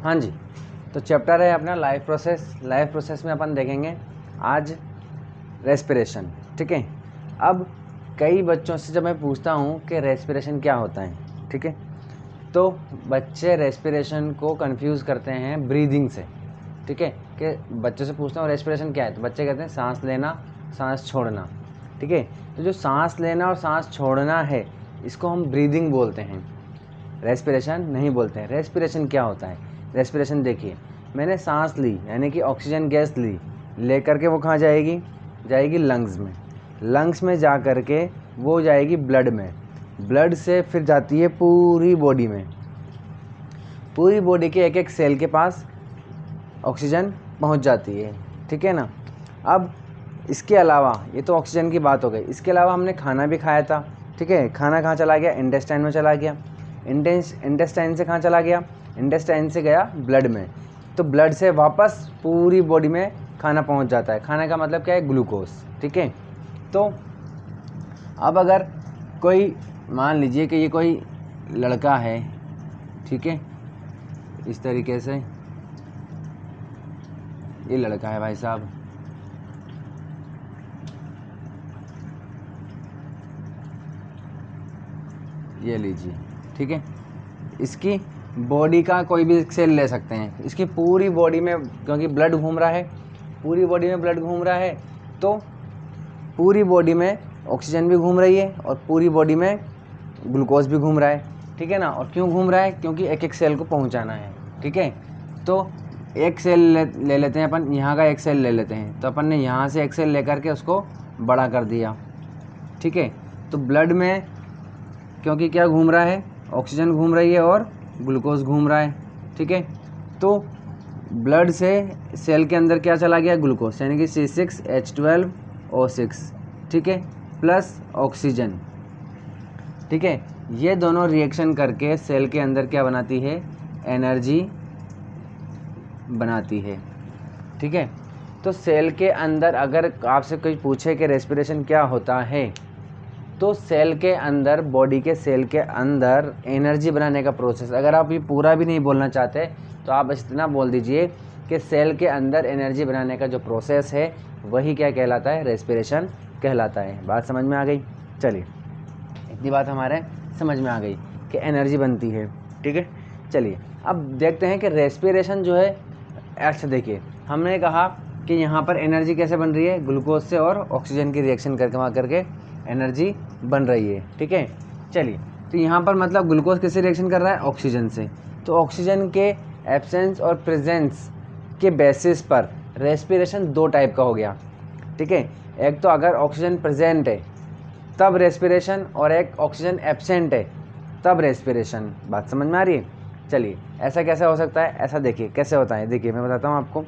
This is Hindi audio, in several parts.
हाँ जी, तो चैप्टर है अपना लाइफ प्रोसेस। लाइफ प्रोसेस में अपन देखेंगे आज रेस्पिरेशन। ठीक है, अब कई बच्चों से जब मैं पूछता हूँ कि रेस्पिरेशन क्या होता है, ठीक है, तो बच्चे रेस्पिरेशन को कंफ्यूज करते हैं ब्रीदिंग से। ठीक है, कि बच्चों से पूछता हूँ रेस्पिरेशन क्या है, तो बच्चे कहते हैं सांस लेना, सांस छोड़ना। ठीक है, तो जो सांस लेना और सांस छोड़ना है इसको हम ब्रीदिंग बोलते हैं, रेस्पिरेशन नहीं बोलते हैं। रेस्पिरेशन क्या होता है? रेस्पिरेशन देखिए, मैंने सांस ली यानी कि ऑक्सीजन गैस ली, लेकर के वो कहाँ जाएगी? जाएगी लंग्स में। लंग्स में जा कर के वो जाएगी ब्लड में, ब्लड से फिर जाती है पूरी बॉडी में। पूरी बॉडी के एक एक सेल के पास ऑक्सीजन पहुंच जाती है। ठीक है ना। अब इसके अलावा, ये तो ऑक्सीजन की बात हो गई, इसके अलावा हमने खाना भी खाया था। ठीक है, खाना कहाँ चला गया? इंटेस्टाइन में चला गया। इंटेस्टाइन से कहाँ चला गया? इंटेस्टाइन से गया ब्लड में। तो ब्लड से वापस पूरी बॉडी में खाना पहुंच जाता है। खाने का मतलब क्या है? ग्लूकोज। ठीक है, तो अब अगर कोई मान लीजिए कि ये कोई लड़का है, ठीक है, इस तरीके से ये लड़का है भाई साहब, ये लीजिए। ठीक है, इसकी बॉडी का कोई भी सेल ले सकते हैं, इसकी पूरी बॉडी में, क्योंकि ब्लड घूम रहा है, पूरी बॉडी में ब्लड घूम रहा है, तो पूरी बॉडी में ऑक्सीजन भी घूम रही है और पूरी बॉडी में ग्लूकोज भी घूम रहा है। ठीक है ना। और क्यों घूम रहा है? क्योंकि एक एक सेल को पहुंचाना है। ठीक है, तो एक सेल ले लेते हैं अपन, यहाँ का एक सेल ले लेते हैं, तो अपन ने यहाँ से एक सेल लेकर के उसको बड़ा कर दिया। ठीक है, तो ब्लड में क्योंकि क्या घूम रहा है? ऑक्सीजन घूम रही है और ग्लूकोज घूम रहा है। ठीक है, तो ब्लड से सेल के अंदर क्या चला गया? ग्लूकोज, यानी कि C6H12O6। ठीक है, प्लस ऑक्सीजन। ठीक है, ये दोनों रिएक्शन करके सेल के अंदर क्या बनाती है? एनर्जी बनाती है। ठीक है, तो सेल के अंदर अगर आपसे कोई पूछे कि रेस्पिरेशन क्या होता है, तो सेल के अंदर, बॉडी के सेल के अंदर एनर्जी बनाने का प्रोसेस, अगर आप ये पूरा भी नहीं बोलना चाहते तो आप बस इतना बोल दीजिए कि सेल के अंदर एनर्जी बनाने का जो प्रोसेस है वही क्या कहलाता है? रेस्पिरेशन कहलाता है। बात समझ में आ गई? चलिए, इतनी बात हमारे समझ में आ गई कि एनर्जी बनती है। ठीक है, चलिए अब देखते हैं कि रेस्पिरेशन जो है, अच्छा देखिए, हमने कहा कि यहाँ पर एनर्जी कैसे बन रही है? ग्लूकोज से और ऑक्सीजन की रिएक्शन करके वहाँ करके एनर्जी बन रही है। ठीक है, चलिए, तो यहाँ पर मतलब ग्लूकोज किससे रिएक्शन कर रहा है? ऑक्सीजन से। तो ऑक्सीजन के एब्सेंस और प्रेजेंस के बेसिस पर रेस्पिरेशन दो टाइप का हो गया। ठीक है, एक तो अगर ऑक्सीजन प्रेजेंट है तब रेस्पिरेशन, और एक ऑक्सीजन एब्सेंट है तब रेस्पिरेशन। बात समझ में आ रही है? चलिए, ऐसा कैसे हो सकता है? ऐसा देखिए कैसे होता है, देखिए मैं बताता हूँ आपको।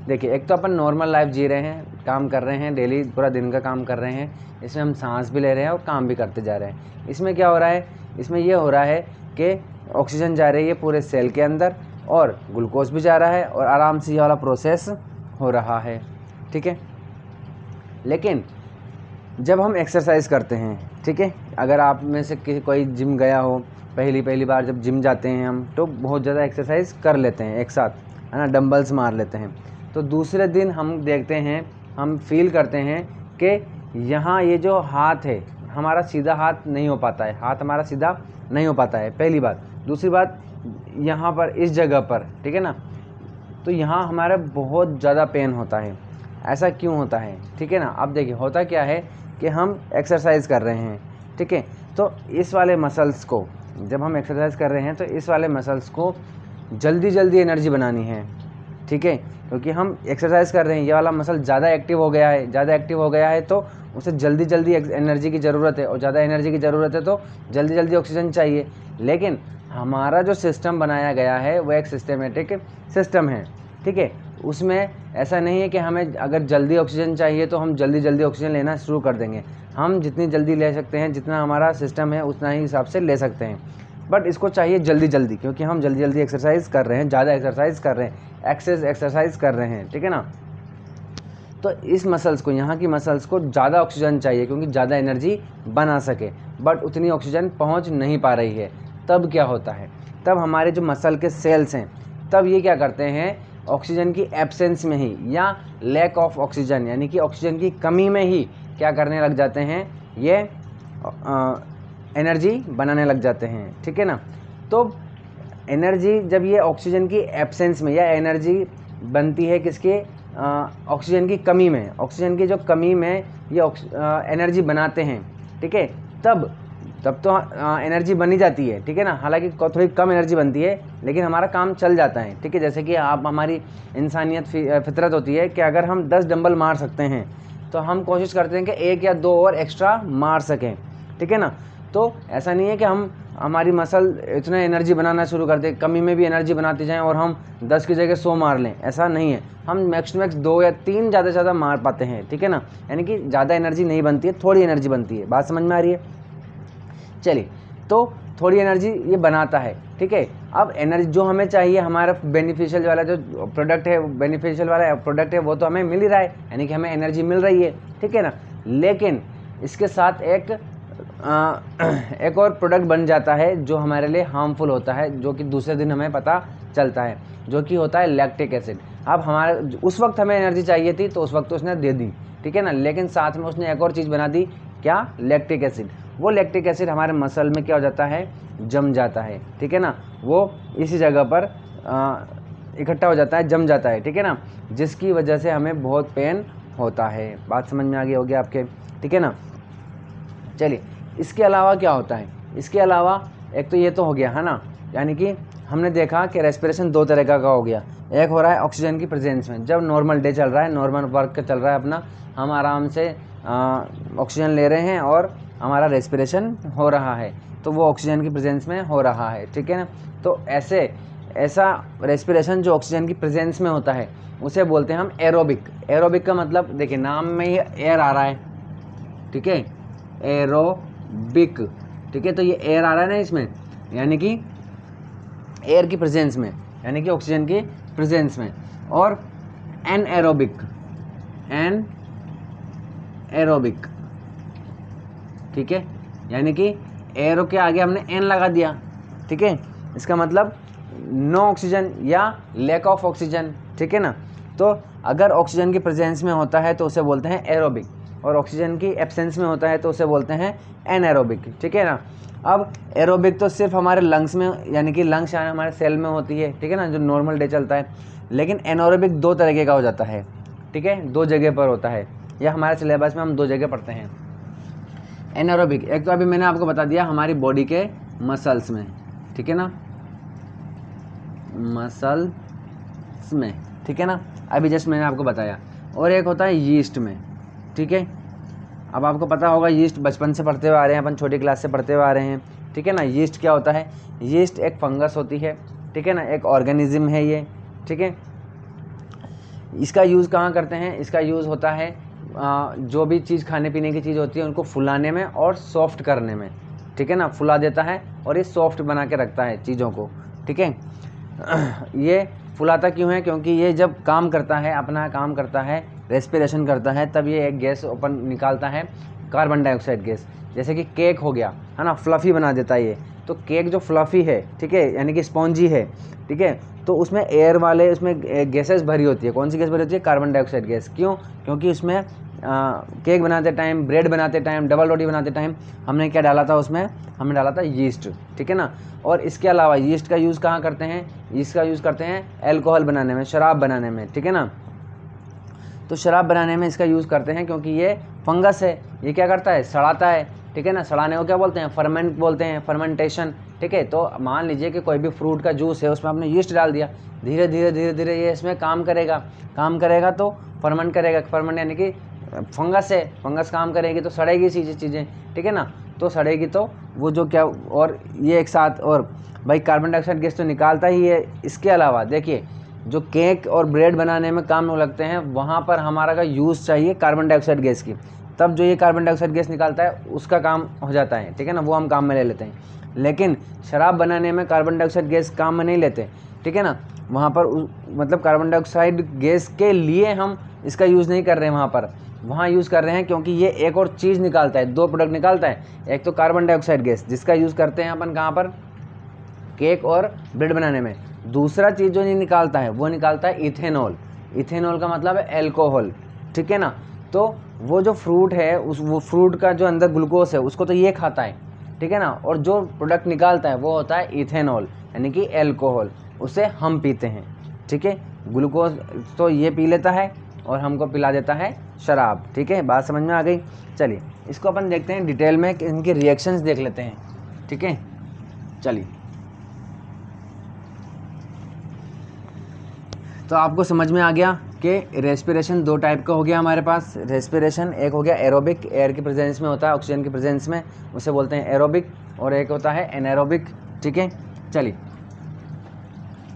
देखिए, एक तो अपन नॉर्मल लाइफ जी रहे हैं, काम कर रहे हैं, डेली पूरा दिन का काम कर रहे हैं, इसमें हम सांस भी ले रहे हैं और काम भी करते जा रहे हैं। इसमें क्या हो रहा है? इसमें ये हो रहा है कि ऑक्सीजन जा रही है पूरे सेल के अंदर और ग्लूकोज भी जा रहा है और आराम से ये वाला प्रोसेस हो रहा है। ठीक है, लेकिन जब हम एक्सरसाइज करते हैं, ठीक है, अगर आप में से कोई जिम गया हो, पहली बार जब जिम जाते हैं हम, तो बहुत ज़्यादा एक्सरसाइज कर लेते हैं एक साथ, है ना, डंबल्स मार लेते हैं। तो दूसरे दिन हम देखते हैं, हम फील करते हैं कि यहाँ ये जो हाथ है हमारा सीधा हाथ नहीं हो पाता है, हाथ हमारा सीधा नहीं हो पाता है, पहली बात। दूसरी बात, यहाँ पर इस जगह पर, ठीक है ना, तो यहाँ हमारा बहुत ज़्यादा पेन होता है। ऐसा क्यों होता है? ठीक है ना। अब देखिए, होता क्या है कि हम एक्सरसाइज कर रहे हैं, ठीक है, तो इस वाले मसल्स को, जब हम एक्सरसाइज कर रहे हैं तो इस वाले मसल्स को जल्दी जल्दी एनर्जी बनानी है। ठीक है, क्योंकि हम एक्सरसाइज कर रहे हैं, ये वाला मसल ज़्यादा एक्टिव हो गया है, ज़्यादा एक्टिव हो गया है तो उसे जल्दी जल्दी एनर्जी की ज़रूरत है, और ज़्यादा एनर्जी की ज़रूरत है तो जल्दी जल्दी ऑक्सीजन चाहिए। लेकिन हमारा जो सिस्टम बनाया गया है वो एक सिस्टमेटिक सिस्टम है। ठीक है, उसमें ऐसा नहीं है कि हमें अगर जल्दी ऑक्सीजन चाहिए तो हम जल्दी जल्दी ऑक्सीजन लेना शुरू कर देंगे। हम जितनी जल्दी ले सकते हैं, जितना हमारा सिस्टम है उतना ही हिसाब से ले सकते हैं, बट इसको चाहिए जल्दी जल्दी, क्योंकि हम जल्दी जल्दी एक्सरसाइज कर रहे हैं, ज़्यादा एक्सरसाइज कर रहे हैं, एक्सरसाइज कर रहे हैं। ठीक है ना, तो इस मसल्स को, यहाँ की मसल्स को ज़्यादा ऑक्सीजन चाहिए क्योंकि ज़्यादा एनर्जी बना सके, बट उतनी ऑक्सीजन पहुँच नहीं पा रही है। तब क्या होता है? तब हमारे जो मसल के सेल्स हैं तब ये क्या करते हैं, ऑक्सीजन की एब्सेंस में ही या लैक ऑफ ऑक्सीजन यानी कि ऑक्सीजन की कमी में ही क्या करने लग जाते हैं, ये एनर्जी बनाने लग जाते हैं, ठीक है ना। तो एनर्जी जब ये ऑक्सीजन की एब्सेंस में या एनर्जी बनती है किसके, ऑक्सीजन की कमी में, ऑक्सीजन की जो कमी में ये एनर्जी बनाते हैं, ठीक है, तब तो एनर्जी बनी जाती है, ठीक है ना। हालांकि थोड़ी कम एनर्जी बनती है लेकिन हमारा काम चल जाता है, ठीक है। जैसे कि आप हमारी इंसानियत फितरत होती है कि अगर हम 10 डंबल मार सकते हैं तो हम कोशिश करते हैं कि 1 या 2 और एक्स्ट्रा मार सकें, ठीक है ना। तो ऐसा नहीं है कि हम हमारी मसल इतना एनर्जी बनाना शुरू कर दें, कमी में भी एनर्जी बनाते जाएं और हम 10 की जगह 100 मार लें, ऐसा नहीं है। हम मैक्स टू मैक्स 2 या 3 ज़्यादा से ज़्यादा मार पाते हैं, ठीक है ना। यानी कि ज़्यादा एनर्जी नहीं बनती है, थोड़ी एनर्जी बनती है। बात समझ में आ रही है? चलिए, तो थोड़ी एनर्जी ये बनाता है, ठीक है। अब एनर्जी जो हमें चाहिए, हमारा बेनिफिशियल वाला जो प्रोडक्ट है, बेनिफिशियल वाला प्रोडक्ट है, वो तो हमें मिल ही रहा है, यानी कि हमें एनर्जी मिल रही है, ठीक है ना। लेकिन इसके साथ एक और प्रोडक्ट बन जाता है जो हमारे लिए हार्मफुल होता है, जो कि दूसरे दिन हमें पता चलता है, जो कि होता है लैक्टिक एसिड। अब हमारे उस वक्त हमें एनर्जी चाहिए थी तो उस वक्त तो उसने दे दी, ठीक है ना, लेकिन साथ में उसने एक और चीज़ बना दी, क्या, लैक्टिक एसिड। वो लैक्टिक एसिड हमारे मसल में क्या हो जाता है, जम जाता है, ठीक है ना। वो इसी जगह पर इकट्ठा हो जाता है, जम जाता है, ठीक है ना, जिसकी वजह से हमें बहुत पेन होता है। बात समझ में आ गई होगी आपके, ठीक है ना। चलिए, इसके अलावा क्या होता है, इसके अलावा एक तो ये तो हो गया है ना, यानी कि हमने देखा कि रेस्पिरेशन 2 तरह का हो गया। एक हो रहा है ऑक्सीजन की प्रेजेंस में, जब नॉर्मल डे चल रहा है, नॉर्मल वर्क चल रहा है अपना, हम आराम से ऑक्सीजन ले रहे हैं और हमारा रेस्पिरेशन हो रहा है, तो वो ऑक्सीजन की प्रेजेंस में हो रहा है, ठीक है ना। तो ऐसा रेस्पिरेशन जो ऑक्सीजन की प्रेजेंस में होता है उसे बोलते हैं हम एरोबिक। एरोबिक का मतलब देखिए, नाम में ही एयर आ रहा है, ठीक है, एरोबिक, ठीक है। तो ये एयर आ रहा है ना इसमें, यानी कि एयर की प्रेजेंस में, यानी कि ऑक्सीजन की प्रेजेंस में। और एनएरोबिक, एरोबिक, ठीक है, यानी कि एरो के आगे हमने एन लगा दिया, ठीक है, इसका मतलब नो ऑक्सीजन या लैक ऑफ ऑक्सीजन, ठीक है ना। तो अगर ऑक्सीजन की प्रेजेंस में होता है तो उसे बोलते हैं एरोबिक, और ऑक्सीजन की एब्सेंस में होता है तो उसे बोलते हैं एनएरोबिक, ठीक है ना। अब एरोबिक तो सिर्फ हमारे लंग्स में, यानी कि लंग्स हमारे सेल में होती है, ठीक है ना, जो नॉर्मल डे चलता है। लेकिन एनएरोबिक 2 तरीके का हो जाता है, ठीक है, 2 जगह पर होता है, या हमारे सिलेबस में हम 2 जगह पढ़ते हैं एनएरोबिक। एक तो अभी मैंने आपको बता दिया हमारी बॉडी के मसल्स में, ठीक है ना, मसल्स में, ठीक है ना, अभी जस्ट मैंने आपको बताया। और एक होता है यीस्ट में, ठीक है। अब आपको पता होगा यीस्ट बचपन से पढ़ते हुए आ रहे हैं, अपन छोटी क्लास से पढ़ते हुए आ रहे हैं, ठीक है ना। यीस्ट क्या होता है, यीस्ट एक फंगस होती है, ठीक है ना, एक ऑर्गेनिज्म है ये, ठीक है। इसका यूज़ कहाँ करते हैं, इसका यूज़ होता है जो भी चीज़ खाने पीने की चीज़ होती है उनको फुलाने में और सॉफ्ट करने में, ठीक है ना, फुला देता है और ये सॉफ्ट बना के रखता है चीज़ों को, ठीक है। ये फुलाता क्यों है, क्योंकि ये जब काम करता है, अपना काम करता है, रेस्पिरेशन करता है, तब ये एक गैस ओपन निकालता है, कार्बन डाइऑक्साइड गैस। जैसे कि केक हो गया है ना, फ्लफ़ी बना देता है ये। तो केक जो फ्लफ़ी है, ठीक है, यानी कि स्पॉन्जी है, ठीक है, तो उसमें एयर वाले, उसमें गैसेस भरी होती है। कौन सी गैस भरी होती है, कार्बन डाइऑक्साइड गैस। क्यों, क्योंकि उसमें केक बनाते टाइम, ब्रेड बनाते टाइम, डबल रोटी बनाते टाइम हमने क्या डाला था, उसमें हमने डाला था यीस्ट, ठीक है ना। और इसके अलावा यीस्ट का यूज़ कहाँ करते हैं, यीस्ट का यूज़ करते हैं अल्कोहल बनाने में, शराब बनाने में, ठीक है ना। तो शराब बनाने में इसका यूज़ करते हैं क्योंकि ये फंगस है, ये क्या करता है, सड़ाता है, ठीक है ना। सड़ाने को क्या बोलते हैं, फर्मेंट बोलते हैं, फर्मेंटेशन, ठीक है। तो मान लीजिए कि कोई भी फ्रूट का जूस है, उसमें आपने यीस्ट डाल दिया, धीरे धीरे धीरे धीरे ये इसमें काम करेगा तो फर्मेंट करेगा। फर्मेंट यानी कि फंगस है, फंगस काम करेगी तो सड़ेगी चीज़ें, ठीक है ना। तो सड़ेगी तो वो जो क्या, और ये एक साथ, और भाई कार्बन डाइऑक्साइड गैस तो निकालता ही है। इसके अलावा देखिए, जो केक और ब्रेड बनाने में काम लगते हैं, वहाँ पर हमारा का यूज़ चाहिए कार्बन डाइऑक्साइड गैस की, तब जो ये कार्बन डाइऑक्साइड गैस निकालता है उसका काम हो जाता है, ठीक है ना, वो हम काम में ले लेते हैं। लेकिन शराब बनाने में कार्बन डाइऑक्साइड गैस काम में नहीं लेते, ठीक है ना। वहाँ पर मतलब कार्बन डाइऑक्साइड गैस के लिए हम इसका यूज़ नहीं कर रहे हैं, वहाँ यूज़ कर रहे हैं क्योंकि ये एक और चीज़ निकालता है, 2 प्रोडक्ट निकालता है। एक तो कार्बन डाइऑक्साइड गैस, जिसका यूज़ करते हैं अपन कहाँ पर, केक और ब्रेड बनाने में। दूसरा चीज़ जो ये निकालता है वो निकालता है इथेनॉल। इथेनॉल का मतलब है एल्कोहल, ठीक है ना। तो वो जो फ्रूट है वो फ्रूट का जो अंदर ग्लूकोज है उसको तो ये खाता है, ठीक है ना। और जो प्रोडक्ट निकालता है वो होता है इथेनॉल यानी कि एल्कोहल, उसे हम पीते हैं, ठीक है। ग्लूकोज तो ये पी लेता है और हमको पिला देता है शराब, ठीक है। बात समझ में आ गई। चलिए इसको अपन देखते हैं डिटेल में, इनके रिएक्शंस देख लेते हैं, ठीक है। चलिए तो आपको समझ में आ गया कि रेस्पिरेशन दो टाइप का हो गया हमारे पास। रेस्पिरेशन एक हो गया एरोबिक, एयर की प्रेजेंस में होता है, ऑक्सीजन की प्रेजेंस में, उसे बोलते हैं एरोबिक। और एक होता है एनारोबिक, ठीक है। चलिए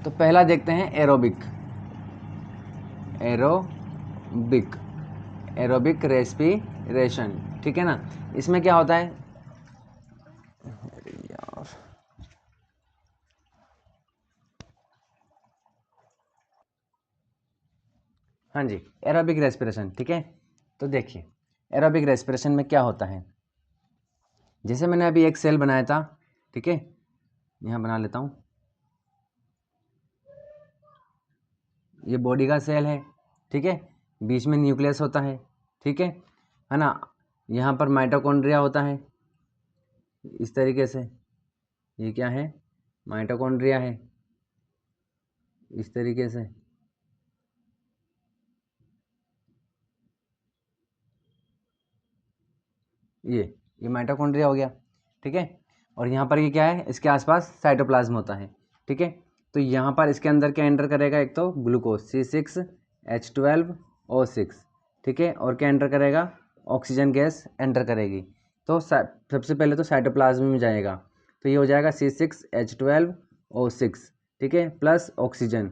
तो पहला देखते हैं एरोबिक। एरोबिक एरोबिक रेस्पिरेशन, ठीक है ना। इसमें क्या होता है यार, हाँ जी, एरोबिक रेस्पिरेशन, ठीक है। तो देखिए एरोबिक रेस्पिरेशन में क्या होता है, जैसे मैंने अभी एक सेल बनाया था, ठीक है, यहाँ बना लेता हूँ। ये बॉडी का सेल है, ठीक है, बीच में न्यूक्लियस होता है, ठीक है ना। यहाँ पर माइटोकॉन्ड्रिया होता है इस तरीके से, ये क्या है, माइटोकॉन्ड्रिया है इस तरीके से, ये माइटोकॉन्ड्रिया हो गया, ठीक है। और यहाँ पर ये क्या है, इसके आसपास साइटोप्लाज्म होता है, ठीक है। तो यहाँ पर इसके अंदर क्या एंटर करेगा, एक तो ग्लूकोज C6H12O6, ठीक है। और क्या एंटर करेगा, ऑक्सीजन गैस एंटर करेगी। तो सबसे पहले तो साइटोप्लाज्म में जाएगा, तो ये हो जाएगा C6H12O6, ठीक है, प्लस ऑक्सीजन।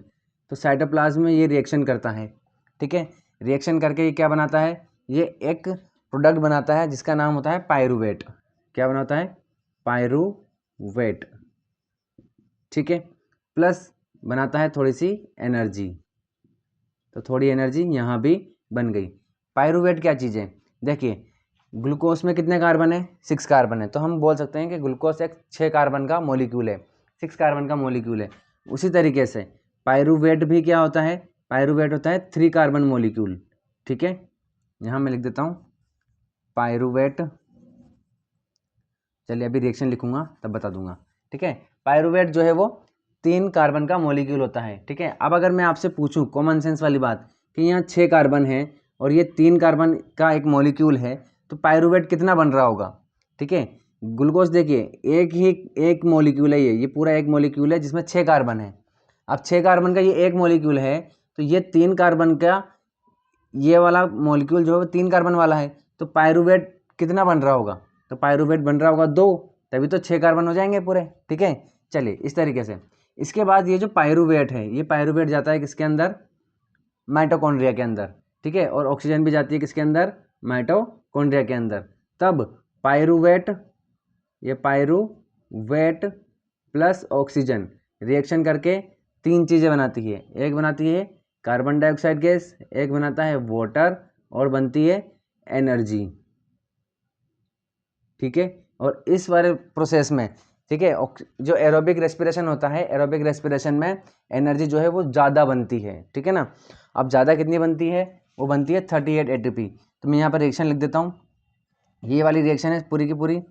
तो साइटोप्लाज्म में ये रिएक्शन करता है, ठीक है। रिएक्शन करके ये क्या बनाता है, ये एक प्रोडक्ट बनाता है जिसका नाम होता है पायरूवेट। क्या बनाता है, पायरूवेट, ठीक है। प्लस बनाता है थोड़ी सी एनर्जी, तो थोड़ी एनर्जी यहाँ भी बन गई। पायरूवेट क्या चीज़ है, देखिए ग्लूकोज में कितने कार्बन है, 6 कार्बन है। तो हम बोल सकते हैं कि ग्लूकोज एक 6 कार्बन का मॉलिक्यूल है, 6 कार्बन का मॉलिक्यूल है। उसी तरीके से पायरूवेट भी क्या होता है, पायरूवेट होता है 3 कार्बन मॉलिक्यूल, ठीक है। यहाँ मैं लिख देता हूँ पायरूवेट, चलिए अभी रिएक्शन लिखूंगा तब बता दूंगा, ठीक है। पायरूवेट जो है वो 3 कार्बन का मॉलिक्यूल होता है, ठीक है। अब अगर मैं आपसे पूछूं कॉमन सेंस वाली बात कि यहाँ 6 कार्बन है और ये 3 कार्बन का एक मॉलिक्यूल है, तो पायरूवेट कितना बन रहा होगा, ठीक है। ग्लूकोज देखिए एक मॉलिक्यूल है, ये पूरा एक मॉलिक्यूल है जिसमें 6 कार्बन है। अब 6 कार्बन का ये एक मॉलिक्यूल है, तो ये 3 कार्बन का ये वाला मॉलिक्यूल जो है 3 कार्बन वाला है, तो पायरूवेट कितना बन रहा होगा, तो पायरूवेट बन रहा होगा 2, तभी तो 6 कार्बन हो जाएंगे पूरे, ठीक है। चलिए इस तरीके से इसके बाद ये जो पायरूवेट है, ये पायरूवेट जाता है किसके अंदर, माइटोकॉन्ड्रिया के अंदर, ठीक है। और ऑक्सीजन भी जाती है किसके अंदर, माइटोकॉन्ड्रिया के अंदर। तब पायरूवेट, ये पायरूवेट प्लस ऑक्सीजन रिएक्शन करके 3 चीज़ें बनाती है। एक बनाती है कार्बन डाइऑक्साइड गैस, एक बनाता है वाटर, और बनती है एनर्जी, ठीक है। और इस वाले प्रोसेस में, ठीक है, जो एरोबिक रेस्पिरेशन होता है, एरोबिक रेस्पिरेशन में एनर्जी जो है वो ज़्यादा बनती है, ठीक है ना। अब ज़्यादा कितनी बनती है, वो बनती है 38 ATP। तो मैं यहाँ पर रिएक्शन लिख देता हूँ, ये वाली रिएक्शन है पूरी की पूरी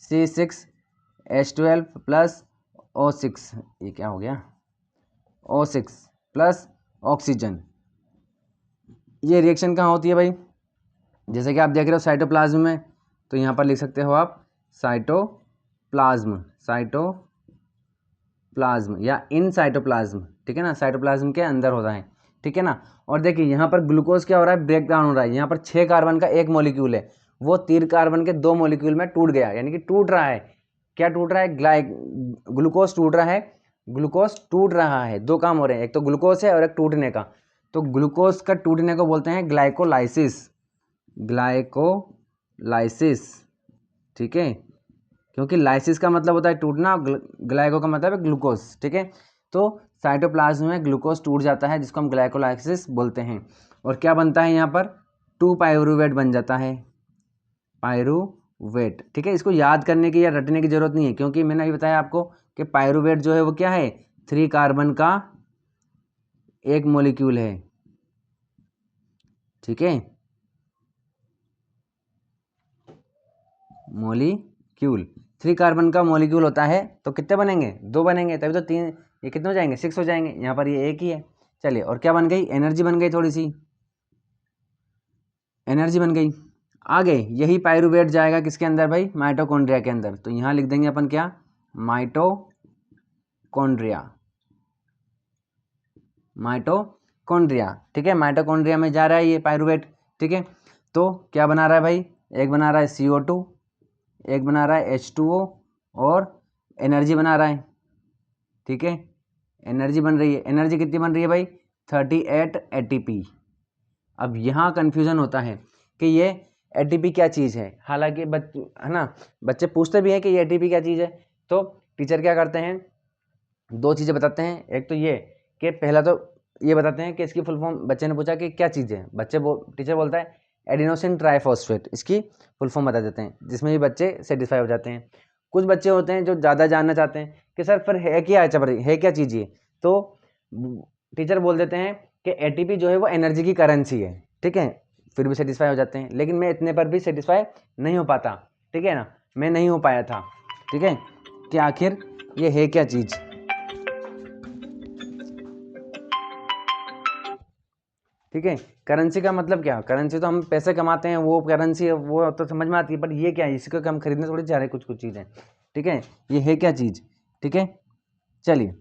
C6H12 प्लस O6, ये क्या हो गया, O6 प्लस ऑक्सीजन। ये रिएक्शन कहाँ होती है भाई, जैसे कि आप देख रहे हो साइटोप्लाज्म में, तो यहाँ पर लिख सकते हो आप साइटोप्लाज्म, साइटोप्लाज्म या इन साइटोप्लाज्म, ठीक है ना, साइटोप्लाज्म के अंदर होता है, ठीक है ना। और देखिए यहाँ पर ग्लूकोज क्या हो रहा है, ब्रेक डाउन हो रहा है। यहाँ पर 6 कार्बन का एक मॉलिक्यूल है, वो 3 कार्बन के 2 मॉलिक्यूल में टूट गया, यानी कि टूट रहा है। क्या टूट रहा है, ग्लूकोज टूट रहा है, ग्लूकोज टूट रहा है। 2 काम हो रहे हैं, एक तो ग्लूकोज है और एक टूटने का। तो ग्लूकोज का टूटने को बोलते हैं ग्लाइकोलाइसिस, ग्लाइकोलाइसिस, ठीक है। क्योंकि लाइसिस का मतलब होता है टूटना, ग्लाइको का मतलब है ग्लूकोज, ठीक है। तो साइटोप्लाज्म में ग्लूकोज टूट जाता है जिसको हम ग्लाइकोलाइसिस बोलते हैं। और क्या बनता है यहाँ पर, 2 पायरूवेट बन जाता है, पायरूवेट, ठीक है। इसको याद करने की या रटने की जरूरत नहीं है, क्योंकि मैंने अभी बताया आपको कि पायरूवेट जो है वो क्या है, 3 कार्बन का एक मॉलिक्यूल है, ठीक है, मॉलिक्यूल 3 कार्बन का मॉलिक्यूल होता है। तो कितने बनेंगे, 2 बनेंगे, तभी तो 3, ये कितने हो जाएंगे, 6 हो जाएंगे। यहाँ पर ये एक ही है। चलिए, और क्या बन गई, एनर्जी बन गई, थोड़ी सी एनर्जी बन गई। आगे यही पायरूवेट जाएगा किसके अंदर भाई, माइटोकॉन्ड्रिया के अंदर। तो यहाँ लिख देंगे अपन क्या, माइटोकॉन्ड्रिया, माइटोकॉन्ड्रिया, ठीक है, माइटोकॉन्ड्रिया में जा रहा है ये पायरूवेट, ठीक है। तो क्या बना रहा है भाई, एक बना रहा है CO2, एक बना रहा है H2O और एनर्जी बना रहा है, ठीक है, एनर्जी बन रही है। एनर्जी कितनी बन रही है भाई, 38 ATP। अब यहाँ कन्फ्यूज़न होता है कि ये ATP क्या चीज़ है, हालांकि है ना, बच्चे पूछते भी हैं कि ये ATP क्या चीज़ है। तो टीचर क्या करते हैं, 2 चीज़ें बताते हैं। एक तो ये कि पहला तो ये बताते हैं कि इसकी फुल फॉर्म, बच्चे ने पूछा कि क्या चीज़ है, टीचर बोलता है एडिनोसिन ट्राइफॉस्फेट, इसकी फुल फॉर्म बता देते हैं, जिसमें भी बच्चे सेटिस्फाई हो जाते हैं। कुछ बच्चे होते हैं जो ज़्यादा जानना चाहते हैं कि सर फिर है क्या, है क्या चीज़ ये, तो टीचर बोल देते हैं कि ATP जो है वो एनर्जी की करेंसी है, ठीक है, फिर भी सेटिस्फाई हो जाते हैं। लेकिन मैं इतने पर भी सेटिस्फाई नहीं हो पाता, ठीक है ना, मैं नहीं हो पाया था, ठीक है, कि आखिर ये है क्या चीज़, ठीक है। करेंसी का मतलब क्या, करेंसी तो हम पैसे कमाते हैं, वो करेंसी है, वो तो समझ में आती है, पर ये क्या है, इसको हम खरीदने थोड़ी जा रहे हैं, कुछ चीज़ें, ठीक है, ये है क्या चीज़, ठीक है। चलिए,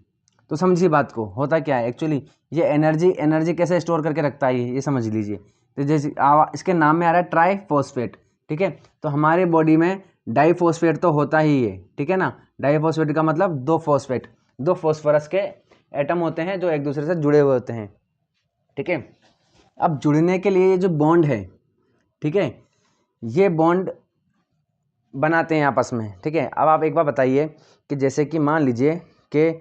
तो समझिए बात को, होता क्या है एक्चुअली, ये एनर्जी कैसे स्टोर करके रखता है ये समझ लीजिए। तो जैसे इसके नाम में आ रहा है ट्राइफॉस्फेट, ठीक है, तो हमारे बॉडी में डाइफॉस्फेट तो होता ही है, ठीक है ना। डाइफॉस्फेट का मतलब 2 फॉस्फेट, 2 फॉस्फोरस के एटम होते हैं जो एक दूसरे से जुड़े हुए होते हैं, ठीक है। अब जुड़ने के लिए ये जो बॉन्ड है, ठीक है, ये बॉन्ड बनाते हैं आपस में, ठीक है। अब आप एक बार बताइए कि जैसे कि मान लीजिए कि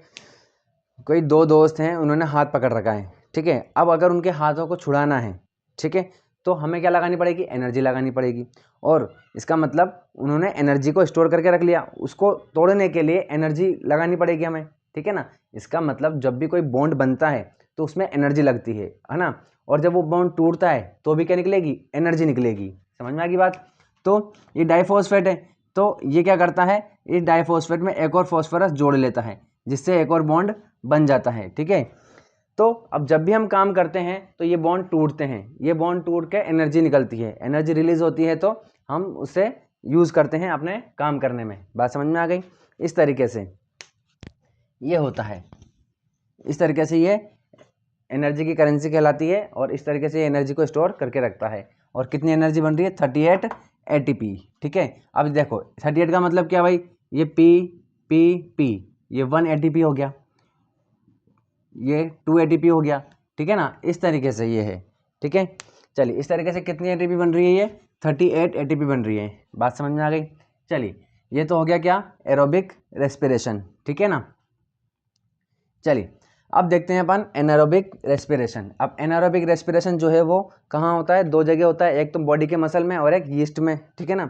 कोई 2 दोस्त हैं, उन्होंने हाथ पकड़ रखा है, ठीक है। अब अगर उनके हाथों को छुड़ाना है, ठीक है, तो हमें क्या लगानी पड़ेगी, एनर्जी लगानी पड़ेगी। और इसका मतलब उन्होंने एनर्जी को स्टोर करके रख लिया, उसको तोड़ने के लिए एनर्जी लगानी पड़ेगी हमें, ठीक है ना। इसका मतलब जब भी कोई बॉन्ड बनता है तो उसमें एनर्जी लगती है ना। और जब वो बॉन्ड टूटता है तो भी क्या निकलेगी, एनर्जी निकलेगी। समझ में आ गई बात। तो ये डाइफॉस्फेट है, तो ये क्या करता है, इस डाइफॉस्फेट में एक और फॉस्फोरस जोड़ लेता है, जिससे एक और बॉन्ड बन जाता है, ठीक है। तो अब जब भी हम काम करते हैं तो ये बॉन्ड टूटते हैं, ये बॉन्ड टूट के एनर्जी निकलती है, एनर्जी रिलीज होती है, तो हम उसे यूज़ करते हैं अपने काम करने में। बात समझ में आ गई। इस तरीके से ये होता है, इस तरीके से ये एनर्जी की करेंसी कहलाती है, और इस तरीके से एनर्जी को स्टोर करके रखता है। और कितनी एनर्जी बन रही है, 38 ATP, ठीक है। अब देखो 38 का मतलब क्या भाई, ये P, ये 1 ATP हो गया, ये 2 ATP हो गया, ठीक है ना। इस तरीके से ये है, ठीक है। चलिए, इस तरीके से कितनी ATP बन रही है, ये 38 ATP बन रही है। बात समझ में आ गई। चलिए, ये तो हो गया क्या, एरोबिक रेस्पिरेशन, ठीक है ना। चलिए, अब देखते हैं अपन एनारोबिक रेस्पिरेशन। अब एनारोबिक रेस्पिरेशन जो है वो कहाँ होता है, 2 जगह होता है, एक तो बॉडी के मसल में और एक यीस्ट में, ठीक है ना।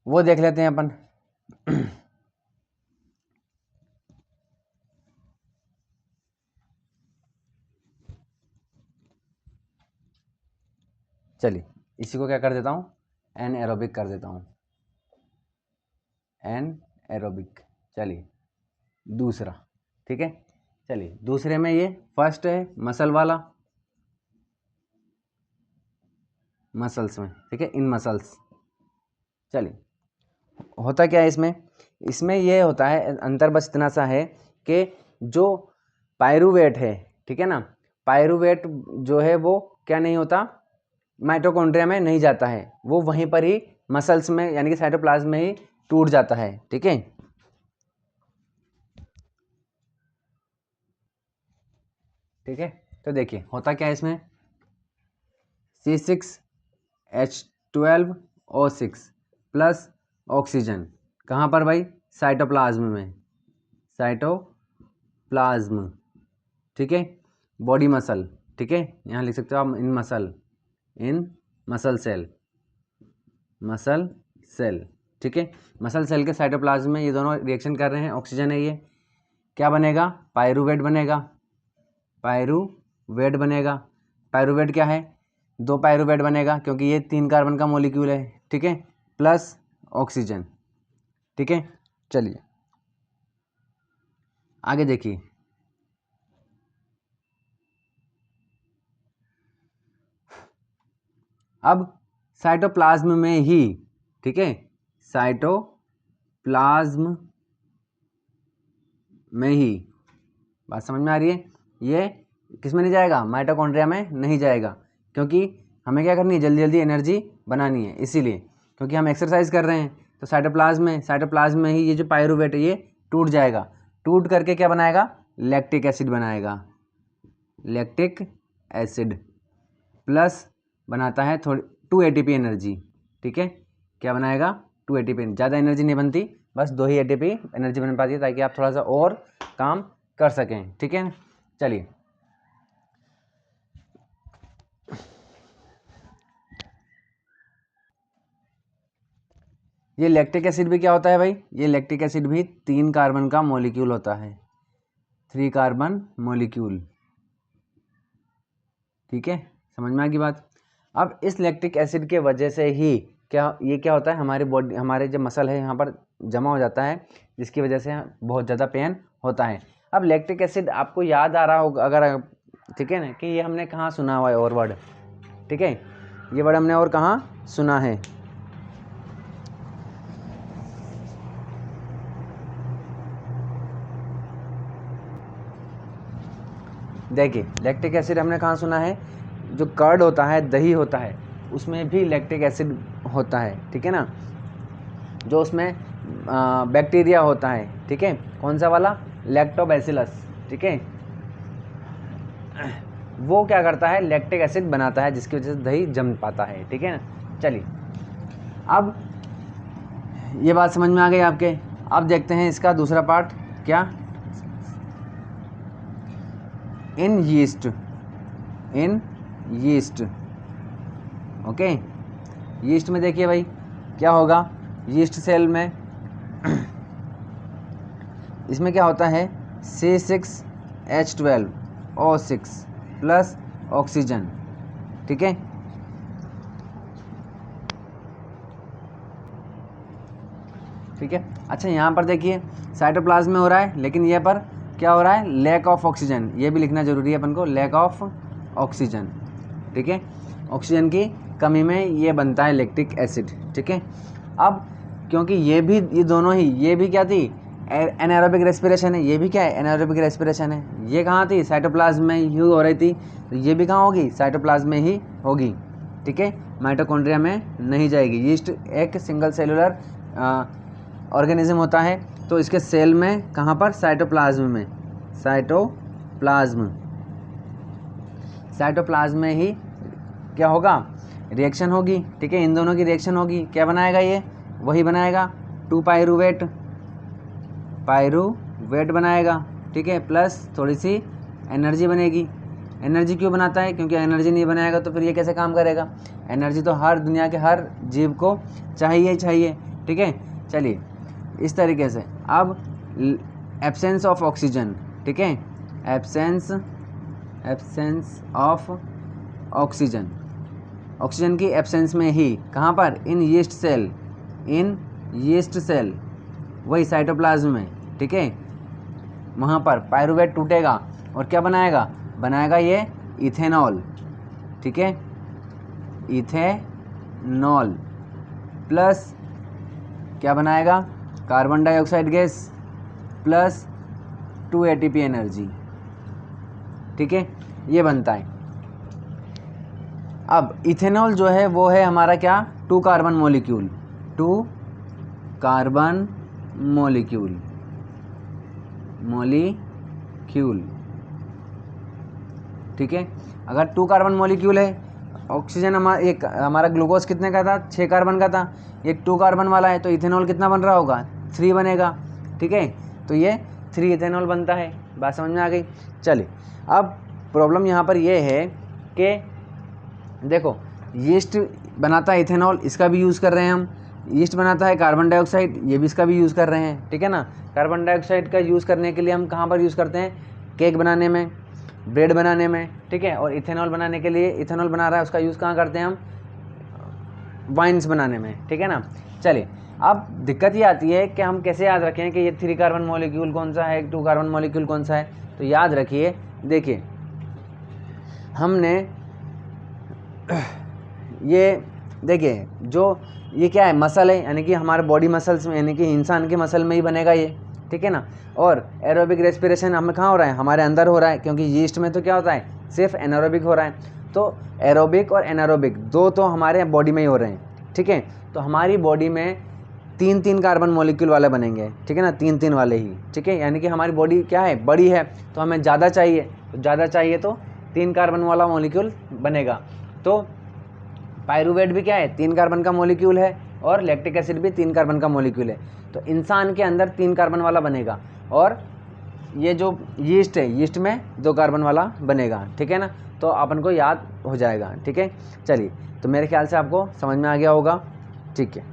वो देख लेते हैं अपन। चलिए, इसी को क्या कर देता हूँ, एन एरोबिक कर देता हूँ, एन एरोबिक। चलिए, दूसरा, ठीक है। चलिए, दूसरे में ये फर्स्ट है मसल वाला, मसल्स में, ठीक है, इन मसल्स। चलिए, होता क्या है इसमें, इसमें ये होता है, अंतर बस इतना सा है कि जो पायरूवेट है, ठीक है ना, पायरूवेट जो है वो क्या नहीं होता, माइटोकॉन्ड्रिया में नहीं जाता है, वो वहीं पर ही मसल्स में यानी कि साइटोप्लाज्म में ही टूट जाता है, ठीक है। ठीक है, तो देखिए होता क्या है इसमें, C6H12O6 प्लस ऑक्सीजन, कहाँ पर भाई, साइटोप्लाज्म में, साइटोप्लाज्म, ठीक है, बॉडी मसल, ठीक है, यहाँ लिख सकते हो आप इन मसल सेल, मसल सेल, ठीक है। मसल सेल के साइटोप्लाज्म में ये दोनों रिएक्शन कर रहे हैं, ऑक्सीजन है ये, क्या बनेगा, पायरूवेट बनेगा, पायरूवेट बनेगा। पायरूवेट क्या है, 2 पायरूवेट बनेगा क्योंकि ये 3 कार्बन का मॉलिक्यूल है, ठीक है, प्लस ऑक्सीजन, ठीक है। चलिए आगे देखिए, अब साइटोप्लाज्म में ही, ठीक है, साइटोप्लाज्म में ही, बात समझ में आ रही है, ये किस में नहीं जाएगा, माइटोकॉन्ड्रिया में नहीं जाएगा, क्योंकि हमें क्या करनी है, जल्दी जल्दी एनर्जी बनानी है, इसीलिए, क्योंकि हम एक्सरसाइज कर रहे हैं। तो साइटोप्लाज्म में ही ये जो पायरूवेट है ये टूट जाएगा, टूट करके क्या बनाएगा, लैक्टिक एसिड बनाएगा, लैक्टिक एसिड प्लस बनाता है थोड़ी 2 एटीपी एनर्जी, ठीक है, क्या बनाएगा, 2 एटीपी, ज़्यादा एनर्जी नहीं बनती, बस 2 ही एटीपी एनर्जी बन पाती है, ताकि आप थोड़ा सा और काम कर सकें, ठीक है। चलिए ये लैक्टिक एसिड भी क्या होता है भाई, ये लैक्टिक एसिड भी 3 कार्बन का मॉलिक्यूल होता है, 3 कार्बन मॉलिक्यूल, ठीक है, समझ में आ गई बात। अब इस लैक्टिक एसिड के वजह से ही क्या होता है, हमारी बॉडी, हमारे जो मसल है यहाँ पर जमा हो जाता है, जिसकी वजह से बहुत ज़्यादा पेन होता है। अब लैक्टिक एसिड आपको याद आ रहा होगा अगर, ठीक है ना, कि ये हमने कहाँ सुना हुआ है और वर्ड, ठीक है, ये वर्ड हमने और कहाँ सुना है, देखिए लैक्टिक एसिड हमने कहाँ सुना है, जो कर्ड होता है, दही होता है, उसमें भी लैक्टिक एसिड होता है, ठीक है ना, जो उसमें बैक्टीरिया होता है, ठीक है, कौन सा वाला, लैक्टोबैसिलस, ठीक है, वो क्या करता है, लैक्टिक एसिड बनाता है, जिसकी वजह से दही जम पाता है, ठीक है ना। चलिए अब ये बात समझ में आ गई आपके। अब देखते हैं इसका दूसरा पार्ट, क्या, इन यीस्ट, ओके, यीस्ट में देखिए भाई क्या होगा, यीस्ट सेल में इसमें क्या होता है, C6H12O6 प्लस ऑक्सीजन, ठीक है, ठीक है। अच्छा यहाँ पर देखिए साइटोप्लाज्म में हो रहा है, लेकिन ये पर क्या हो रहा है, लैक ऑफ ऑक्सीजन, ये भी लिखना जरूरी है अपन को, लैक ऑफ ऑक्सीजन, ठीक है, ऑक्सीजन की कमी में ये बनता है लैक्टिक एसिड, ठीक है। अब क्योंकि ये दोनों ही, ये भी क्या थी, एनारोबिक रेस्पिरेशन है, ये भी क्या है, एनारोबिक रेस्पिरेशन है, ये कहाँ थी, साइटोप्लाज्म में ही हो रही थी, तो ये भी कहाँ होगी, साइटोप्लाज्म में ही होगी, ठीक है, माइटोकॉन्ड्रिया में नहीं जाएगी। यीस्ट एक सिंगल सेलुलर ऑर्गेनिज्म होता है, तो इसके सेल में कहाँ पर, साइटोप्लाज्म में, साइटोप्लाज्म में ही क्या होगा, रिएक्शन होगी, ठीक है, इन दोनों की रिएक्शन होगी, क्या बनाएगा ये, वही बनाएगा 2 पायरूवेट बनाएगा, ठीक है, प्लस थोड़ी सी एनर्जी बनेगी। एनर्जी क्यों बनाता है, क्योंकि एनर्जी नहीं बनाएगा तो फिर ये कैसे काम करेगा, एनर्जी तो हर दुनिया के हर जीव को चाहिए, ठीक है। चलिए इस तरीके से, अब एब्सेंस ऑफ ऑक्सीजन, ठीक है, एब्सेंस ऑफ ऑक्सीजन की एब्सेंस में ही, कहाँ पर, इन यीस्ट सेल, वही साइटोप्लाज्म में, ठीक है, वहाँ पर पायरूवेट टूटेगा और क्या बनाएगा ये इथेनॉल, ठीक है, इथेनॉल प्लस क्या बनाएगा, carbon dioxide gas plus 2 ATP energy, ठीक है, ये बनता है। अब इथेनॉल जो है वो है हमारा क्या, 2 कार्बन मॉलिक्यूल, ठीक है। अगर 2 कार्बन मॉलिक्यूल है, ऑक्सीजन हमारा ग्लूकोज कितने का था, 6 कार्बन का था, ये 2 कार्बन वाला है, तो इथेनॉल कितना बन रहा होगा, 3 बनेगा, ठीक है, तो ये 3 इथेनॉल बनता है, बात समझ में आ गई। चलिए अब प्रॉब्लम यहाँ पर ये है कि देखो यीस्ट बनाता है इथेनॉल, इसका भी यूज़ कर रहे हैं हम, ईस्ट बनाता है कार्बन डाइऑक्साइड, ये भी इसका भी यूज़ कर रहे हैं, ठीक है ना। कार्बन डाइऑक्साइड का यूज़ करने के लिए हम कहाँ पर यूज़ करते हैं, केक बनाने में, ब्रेड बनाने में, ठीक है। और इथेनॉल बनाने के लिए, इथेनॉल बना रहा है उसका यूज़ कहाँ करते हैं हम, वाइन्स बनाने में, ठीक है ना। चलिए अब दिक्कत ये आती है कि हम कैसे याद रखें कि ये 3 कार्बन मॉलिक्यूल कौन सा है, 2 कार्बन मॉलिक्यूल कौन सा है। तो याद रखिए, देखिए हमने ये देखिए जो ये क्या है, मसल है, यानी कि हमारे बॉडी मसल्स में, यानी कि इंसान के मसल में ही बनेगा ये, ठीक है ना। और एरोबिक रेस्पिरेशन हमें कहाँ हो रहा है, हमारे अंदर हो रहा है, क्योंकि यीस्ट में तो क्या होता है, सिर्फ एनारोबिक हो रहा है। तो एरोबिक और एनारोबिक दो तो हमारे बॉडी में ही हो रहे हैं, ठीक है। तो हमारी बॉडी में 3-3 कार्बन मॉलिक्यूल वाले बनेंगे, ठीक है ना, 3-3 वाले ही, ठीक है। यानी कि हमारी बॉडी क्या है, बड़ी है, तो हमें ज़्यादा चाहिए, तो ज़्यादा चाहिए तो 3 कार्बन वाला मॉलिक्यूल बनेगा। तो पायरूवेट भी क्या है, 3 कार्बन का मॉलिक्यूल है, और लैक्टिक एसिड भी 3 कार्बन का मॉलिक्यूल है। तो इंसान के अंदर 3 कार्बन वाला बनेगा, और ये जो यीस्ट है, यीस्ट में 2 कार्बन वाला बनेगा, ठीक है ना। तो अपन को याद हो जाएगा, ठीक है। चलिए, तो मेरे ख्याल से आपको समझ में आ गया होगा, ठीक है।